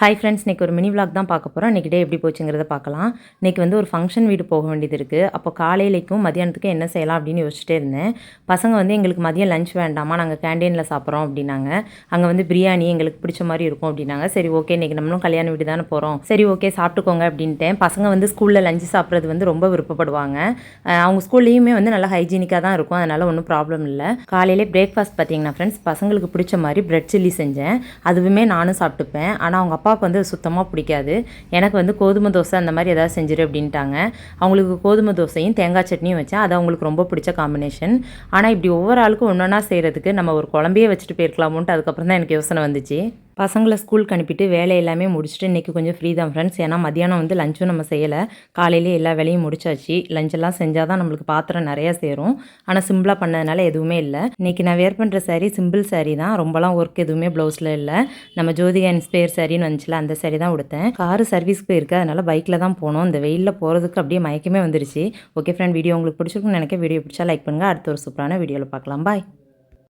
Hi friends, இன்றைக்கி ஒரு mini vlog தான் பார்க்க போகிறோம். இன்றைக்கி டே எப்படி போச்சுங்கிறத பார்க்கலாம். இன்றைக்கி வந்து ஒரு ஃபங்க்ஷன் வீடு போக வேண்டியது இருக்குது. அப்போ காலையிலைக்கும் மதியானத்துக்கும் என்ன செய்யலாம் அப்படின்னு யோசிச்சுட்டே இருந்தேன். பசங்க வந்து எங்களுக்கு மதியம் லஞ்ச் வேண்டாமா, நாங்கள் கேண்டீனில் சாப்பிட்றோம் அப்படின்னாங்க. அங்கே வந்து பிரியாணி எங்களுக்கு பிடிச்ச மாதிரி இருக்கும் அப்படின்னாங்க. சரி ஓகே, இன்றைக்கி நம்மளும் கல்யாண வீடு தானே போகிறோம், சரி ஓகே சாப்பிட்டுக்கோங்க அப்படின்ட்டேன். பசங்க வந்து ஸ்கூலில் லஞ்சு சாப்பிட்றது வந்து ரொம்ப விருப்பப்படுவாங்க. அவங்க ஸ்கூல்லேயுமே வந்து நல்லா ஹைஜீனிக்காக தான் இருக்கும், அதனால் ஒன்றும் ப்ராப்ளம் இல்லை. காலையிலே பிரேக்ஃபாஸ்ட் பார்த்தீங்கன்னா ஃப்ரெண்ட்ஸ், பசங்களுக்கு பிடிச்ச மாதிரி பிரெட் சில்லி செஞ்சேன். அதுவுமே நானும் சாப்பிட்டுப்பேன். ஆனால் அவங்க அப்பாவுக்கு வந்து சுத்தமாக பிடிக்காது. எனக்கு வந்து கோதுமை தோசை அந்த மாதிரி ஏதாவது செஞ்சிரு அப்படின்ட்டாங்க. அவங்களுக்கு கோதுமை தோசையும் தேங்காய் சட்னியும் வச்சேன். அது அவங்களுக்கு ரொம்ப பிடிச்ச காம்பினேஷன். ஆனால் இப்படி ஒவ்வொரு ஆளுக்கும் ஒன்று ஒன்றா செய்கிறதுக்கு நம்ம ஒரு குழம்பையே வச்சுட்டு போயிருக்கலாமோன்ட்டு அதுக்கப்புறம் தான் எனக்கு யோசனை வந்துச்சு. பசங்களை ஸ்கூலுக்கு அனுப்பிட்டு வேலை எல்லாமே முடிச்சுட்டு இன்றைக்கி கொஞ்சம் ஃப்ரீ தான் ஃப்ரெண்ட்ஸ். ஏன்னா மதியானம் வந்து லஞ்சும் நம்ம செய்யலை, காலையிலே எல்லா வேலையும் முடிச்சாச்சு. லஞ்செல்லாம் செஞ்சால் தான் நம்மளுக்கு பாத்திரம் நிறையா சேரும். ஆனால் சிம்பிளாக பண்ணதுனால எதுவுமே இல்லை. இன்றைக்கி நான் வேர் பண்ணுற சாரீ சிம்பிள் சாரீ தான், ரொம்பலாம் ஒர்க் எதுவுமே ப்ளவுஸில் இல்லை. நம்ம ஜோதிகா இன்ஸ்பயர் சாரின்னு வந்துச்சுல, அந்த சாரீ தான் உடுத்தேன். காரு சர்வீஸ்க்கு போயிருக்கு, அதனால் பைக்கில் தான் போனோம். இந்த வெயிலில் போகிறதுக்கு அப்படியே மயக்கமே வந்துருச்சு. ஓகே ஃப்ரெண்ட், வீடியோ உங்களுக்கு பிடிச்சிருக்குன்னு நினைக்க. வீடியோ பிடிச்சா லைக் பண்ணுங்கள். அடுத்த ஒரு சூப்பரான வீடியோவில் பார்க்கலாம். பாய்.